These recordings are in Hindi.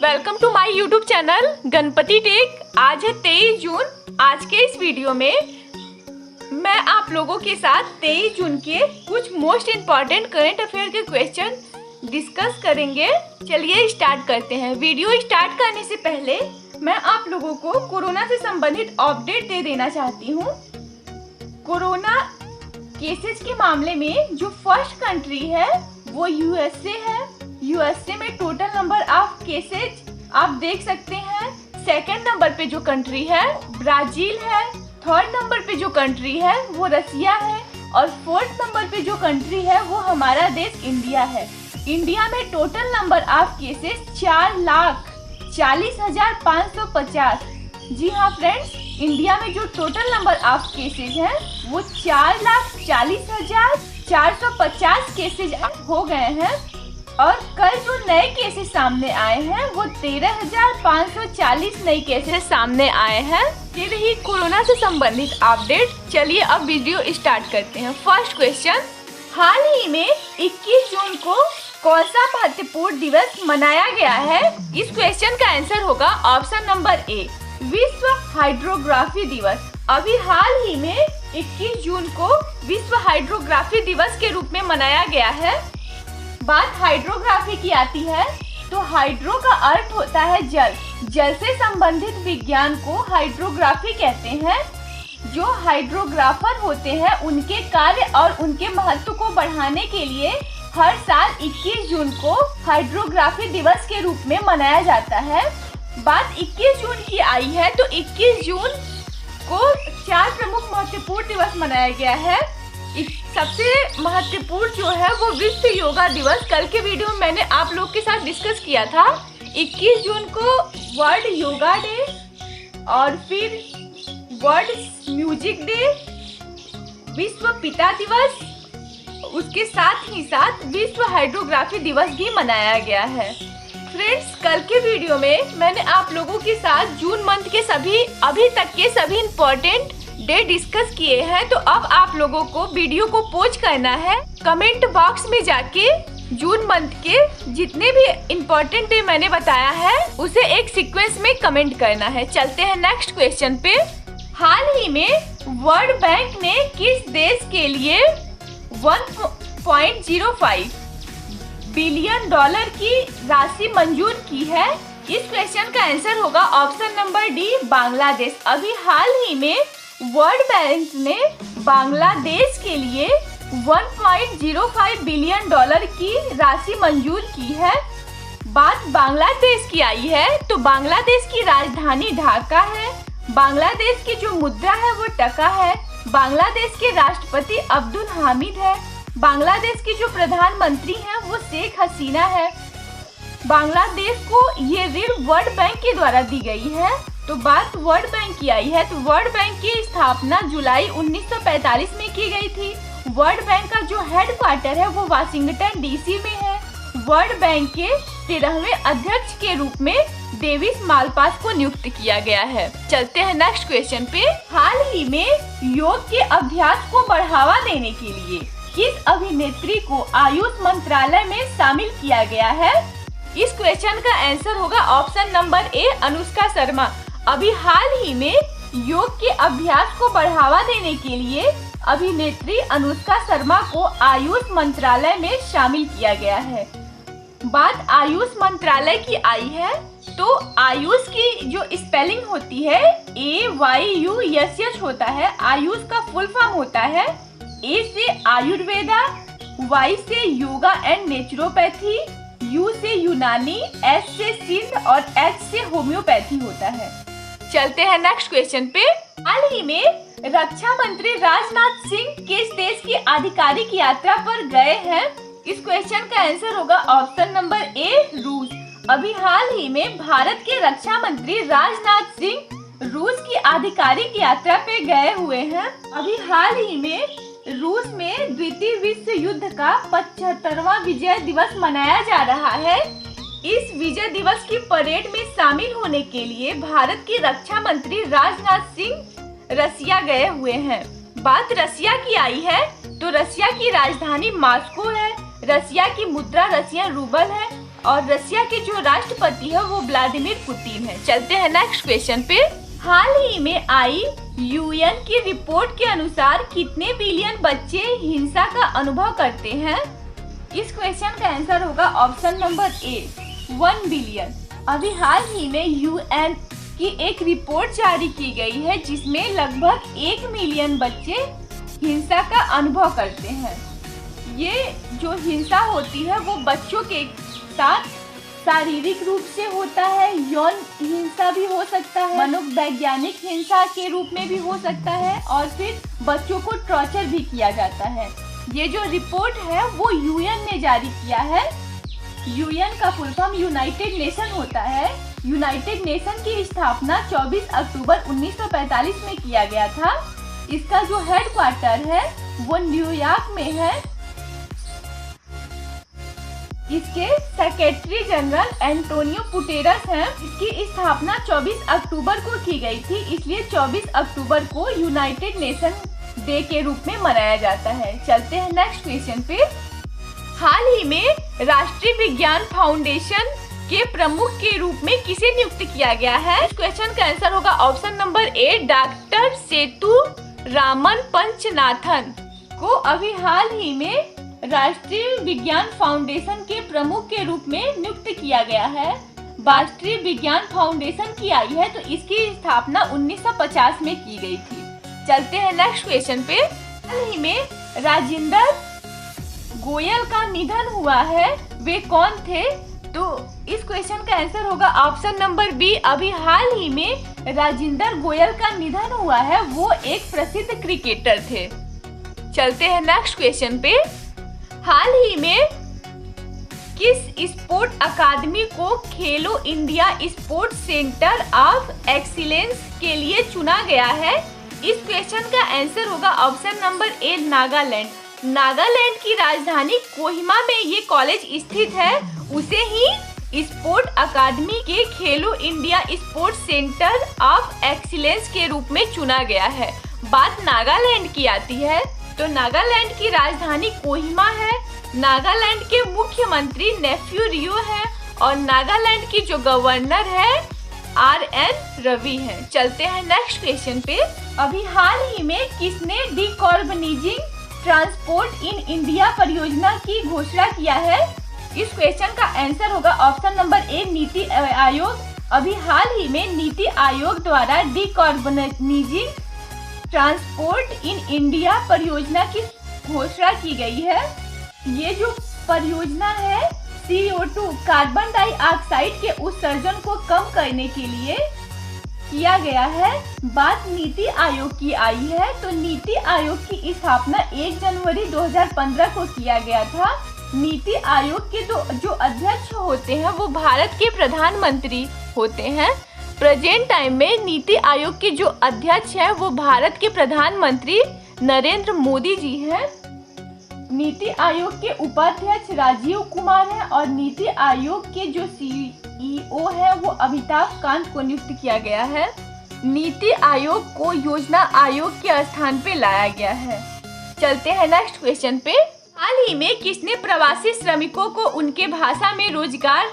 Welcome to my YouTube channel Ganapati tech. आज है 23 जून। आज के इस वीडियो में मैं आप लोगों के साथ 23 जून के कुछ मोस्ट इम्पॉर्टेंट करंट अफेयर के क्वेश्चन डिस्कस करेंगे। चलिए स्टार्ट करते हैं। वीडियो स्टार्ट करने से पहले मैं आप लोगों को कोरोना से संबंधित अपडेट दे देना चाहती हूँ। कोरोना केसेस के मामले में जो फर्स्ट कंट्री है वो यूएसए है। यूएसए में टोटल नंबर ऑफ केसेस आप देख सकते हैं। सेकंड नंबर पे जो कंट्री है ब्राजील है। थर्ड नंबर पे जो कंट्री है वो रसिया है और फोर्थ नंबर पे जो कंट्री है वो हमारा देश इंडिया है। इंडिया में टोटल नंबर ऑफ केसेस 4,40,550। जी हाँ फ्रेंड्स, इंडिया में जो टोटल नंबर ऑफ केसेस हैं वो 4,40,450 केसेज हो गए हैं और कल जो नए केसेस सामने आए हैं वो 13,540 नए केसेस सामने आए हैं। ये रही कोरोना से संबंधित अपडेट। चलिए अब वीडियो स्टार्ट करते हैं। फर्स्ट क्वेश्चन, हाल ही में 21 जून को कौन सा महत्वपूर्ण दिवस मनाया गया है? इस क्वेश्चन का आंसर होगा ऑप्शन नंबर ए, विश्व हाइड्रोग्राफी दिवस। अभी हाल ही में 21 जून को विश्व हाइड्रोग्राफी दिवस के रूप में मनाया गया है। बात हाइड्रोग्राफी की आती है तो हाइड्रो का अर्थ होता है जल। जल से संबंधित विज्ञान को हाइड्रोग्राफी कहते हैं। जो हाइड्रोग्राफर होते हैं उनके कार्य और उनके महत्व को बढ़ाने के लिए हर साल 21 जून को हाइड्रोग्राफी दिवस के रूप में मनाया जाता है। बात 21 जून की आई है तो 21 जून को 4 प्रमुख महत्वपूर्ण दिवस मनाया गया है। सबसे महत्वपूर्ण जो है वो विश्व योगा दिवस। कल के वीडियो में मैंने आप लोग के साथ डिस्कस किया था। 21 जून को वर्ल्ड योगा डे और फिर वर्ल्ड म्यूजिक डे, विश्व पिता दिवस, उसके साथ ही साथ विश्व हाइड्रोग्राफी दिवस भी मनाया गया है। फ्रेंड्स, कल के वीडियो में मैंने आप लोगों के साथ जून मंथ के अभी तक के सभी इम्पोर्टेंट डे डिस्कस किए हैं। तो अब आप लोगों को वीडियो को पॉज करना है, कमेंट बॉक्स में जाके जून मंथ के जितने भी इम्पोर्टेंट डे मैंने बताया है उसे एक सीक्वेंस में कमेंट करना है। चलते हैं नेक्स्ट क्वेश्चन पे। हाल ही में वर्ल्ड बैंक ने किस देश के लिए 1.05 बिलियन डॉलर की राशि मंजूर की है? इस क्वेश्चन का आंसर होगा ऑप्शन नंबर डी, बांग्लादेश। अभी हाल ही में वर्ल्ड बैंक ने बांग्लादेश के लिए 1.05 बिलियन डॉलर की राशि मंजूर की है। बात बांग्लादेश की आई है तो बांग्लादेश की राजधानी ढाका है। बांग्लादेश की जो मुद्रा है वो टका है। बांग्लादेश के राष्ट्रपति अब्दुल हामिद है। बांग्लादेश की जो प्रधानमंत्री हैं वो शेख हसीना है। बांग्लादेश को ये ऋण वर्ल्ड बैंक के द्वारा दी गई है। तो बात वर्ल्ड बैंक की आई है तो वर्ल्ड बैंक की स्थापना जुलाई 1945 में की गई थी। वर्ल्ड बैंक का जो हेडक्वार्टर है वो वाशिंगटन डीसी में है। वर्ल्ड बैंक के 13वें अध्यक्ष के रूप में डेविस मालपास को नियुक्त किया गया है। चलते हैं नेक्स्ट क्वेश्चन पे। हाल ही में योग के अभ्यास को बढ़ावा देने के लिए किस अभिनेत्री को आयुष मंत्रालय में शामिल किया गया है? इस क्वेश्चन का आंसर होगा option number A, Anushka Sharma. अभी हाल ही में योग के अभ्यास को बढ़ावा देने के लिए अभिनेत्री अनुष्का शर्मा को आयुष मंत्रालय में शामिल किया गया है। बात आयुष मंत्रालय की आई है तो आयुष की जो स्पेलिंग होती है AYUSH होता है। आयुष का फुल फॉर्म होता है A से आयुर्वेदा, Y से योगा एंड नेचुरोपैथी, U से यूनानी, S से सिद्ध और H से होम्योपैथी होता है। चलते हैं नेक्स्ट क्वेश्चन पे। हाल ही में रक्षा मंत्री राजनाथ सिंह किस देश की आधिकारिक यात्रा पर गए हैं? इस क्वेश्चन का आंसर होगा ऑप्शन नंबर ए, रूस। अभी हाल ही में भारत के रक्षा मंत्री राजनाथ सिंह रूस की आधिकारिक यात्रा पे गए हुए हैं। अभी हाल ही में रूस में द्वितीय विश्व युद्ध का 75वां विजय दिवस मनाया जा रहा है। इस विजय दिवस की परेड में शामिल होने के लिए भारत के रक्षा मंत्री राजनाथ सिंह रसिया गए हुए हैं। बात रसिया की आई है तो रसिया की राजधानी मॉस्को है। रसिया की मुद्रा रसियन रूबल है। और रशिया के जो राष्ट्रपति है वो व्लादिमीर पुतिन है। चलते हैं नेक्स्ट क्वेश्चन पे। हाल ही में आई यूएन की रिपोर्ट के अनुसार कितने बिलियन बच्चे हिंसा का अनुभव करते हैं? इस क्वेश्चन का आंसर होगा ऑप्शन नंबर ए 1 बिलियन। अभी हाल ही में यूएन की एक रिपोर्ट जारी की गई है जिसमें लगभग 1 मिलियन बच्चे हिंसा का अनुभव करते हैं। ये जो हिंसा होती है वो बच्चों के साथ शारीरिक रूप से होता है, यौन हिंसा भी हो सकता है, मनोवैज्ञानिक हिंसा के रूप में भी हो सकता है और फिर बच्चों को टॉर्चर भी किया जाता है। ये जो रिपोर्ट है वो यूएन ने जारी किया है। यूएन का फुल फॉर्म यूनाइटेड नेशन होता है। यूनाइटेड नेशन की स्थापना 24 अक्टूबर 1945 में किया गया था। इसका जो हेडक्वार्टर है वो न्यूयॉर्क में है। इसके सेक्रेटरी जनरल एंटोनियो गुटेरेस हैं। इसकी स्थापना 24 अक्टूबर को की गई थी, इसलिए 24 अक्टूबर को यूनाइटेड नेशन डे के रूप में मनाया जाता है। चलते हैं नेक्स्ट क्वेश्चन पे। हाल ही में राष्ट्रीय विज्ञान फाउंडेशन के प्रमुख के रूप में किसे नियुक्त किया गया है? इस क्वेश्चन का आंसर होगा ऑप्शन नंबर ए डॉक्टर सेतु रामन पंचनाथन को अभी हाल ही में राष्ट्रीय विज्ञान फाउंडेशन के प्रमुख के रूप में नियुक्त किया गया है। राष्ट्रीय विज्ञान फाउंडेशन की आई है तो इसकी स्थापना 1950 में की गई थी। चलते हैं नेक्स्ट क्वेश्चन पे। हाल ही में राजेंद्र गोयल का निधन हुआ है, वे कौन थे? तो इस क्वेश्चन का आंसर होगा ऑप्शन नंबर बी। अभी हाल ही में राजेंद्र गोयल का निधन हुआ है, वो एक प्रसिद्ध क्रिकेटर थे। चलते हैं नेक्स्ट क्वेश्चन पे। हाल ही में किस स्पोर्ट अकादमी को खेलो India sport centre of excellence के लिए चुना गया है? इस क्वेश्चन का आंसर होगा option number A Nagaland. Nagaland की राजधानी कोहिमा में ये कॉलेज स्थित है, उसे ही स्पोर्ट अकादमी के खेलो India sport centre of excellence के रूप में चुना गया है। बात नागालैंड की आती है तो नागालैंड की राजधानी कोहिमा है। नागालैंड के मुख्यमंत्री नेफ्यू रियो है और नागालैंड की जो गवर्नर है RN रवि है। चलते हैं नेक्स्ट क्वेश्चन पे। अभी हाल ही में किसने डिकार्बनाइजिंग ट्रांसपोर्ट इन इंडिया परियोजना की घोषणा किया है? इस क्वेश्चन का आंसर होगा option number A NITI Aayog. अभी हाल ही में नीति आयोग द्वारा डिकार्बनाइजिंग ट्रांसपोर्ट इन इंडिया परियोजना की घोषणा की गई है। ये जो परियोजना है CO2 कार्बन डाइऑक्साइड के उत्सर्जन को कम करने के लिए किया गया है। बात नीति आयोग की आई है तो नीति आयोग की स्थापना 1 जनवरी 2015 को किया गया था। नीति आयोग के जो अध्यक्ष होते हैं वो भारत के प्रधानमंत्री होते हैं। प्रेजेंट टाइम में नीति आयोग के जो अध्यक्ष हैं वो भारत के प्रधानमंत्री नरेंद्र मोदी जी हैं। नीति आयोग के उपाध्यक्ष राजीव कुमार हैं और नीति आयोग के जो CEO है वो अमिताभ कांत को नियुक्त किया गया है। नीति आयोग को योजना आयोग के स्थान पे लाया गया है। चलते हैं नेक्स्ट क्वेश्चन पे। हाल ही में किसने प्रवासी श्रमिकों को उनके भाषा में रोजगार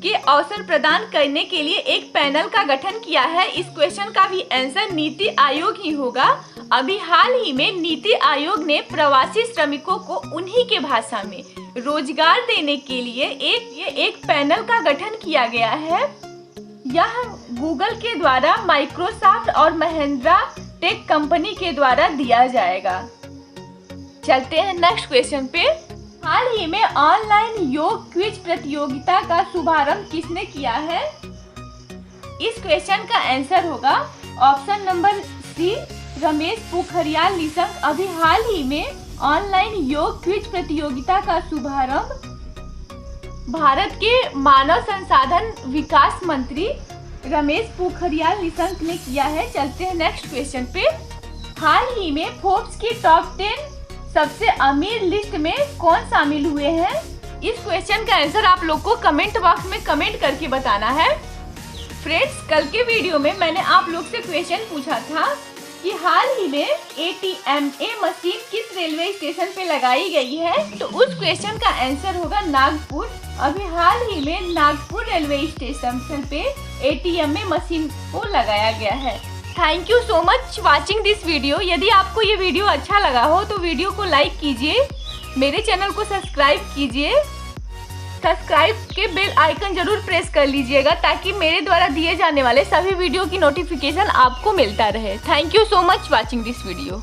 के अवसर प्रदान करने के लिए एक पैनल का गठन किया है? इस क्वेश्चन का भी आंसर नीति आयोग ही होगा। अभी हाल ही में नीति आयोग ने प्रवासी श्रमिकों को उन्हीं के भाषा में रोजगार देने के लिए एक पैनल का गठन किया गया है। यह गूगल के द्वारा, माइक्रोसॉफ्ट और महिंद्रा टेक कंपनी के द्वारा दिया जाएगा। चलते हैं नेक्स्ट क्वेश्चन पे। हाल ही में ऑनलाइन योग क्विज प्रतियोगिता का शुभारंभ किसने किया है? इस क्वेश्चन का आंसर होगा option number C Ramesh Pokhriyal Nishank. अभी हाल ही में ऑनलाइन योग क्विज प्रतियोगिता का शुभारंभ भारत के मानव संसाधन विकास मंत्री रमेश पोखरियाल निशंक ने किया है। चलते हैं नेक्स्ट क्वेश्चन पे। हाल ही में फोर्ब्स की टॉप 10 सबसे अमीर लिस्ट में कौन शामिल हुए हैं? इस क्वेश्चन का आंसर आप लोग को कमेंट बॉक्स में कमेंट करके बताना है। फ्रेंड्स, कल के वीडियो में मैंने आप लोग से क्वेश्चन पूछा था कि हाल ही में ATMA मशीन किस रेलवे स्टेशन पे लगाई गई है, तो उस क्वेश्चन का आंसर होगा नागपुर। अभी हाल ही में नागपुर रेलवे स्टेशन पे ATM में मशीन को लगाया गया है। Thank you so much watching this video. यदि आपको ये वीडियो अच्छा लगा हो तो वीडियो को लाइक कीजिए, मेरे चैनल को सब्सक्राइब कीजिए, सब्सक्राइब के बेल आइकन जरूर प्रेस कर लीजिएगा ताकि मेरे द्वारा दिए जाने वाले सभी वीडियो की नोटिफिकेशन आपको मिलता रहे। Thank you so much watching this video.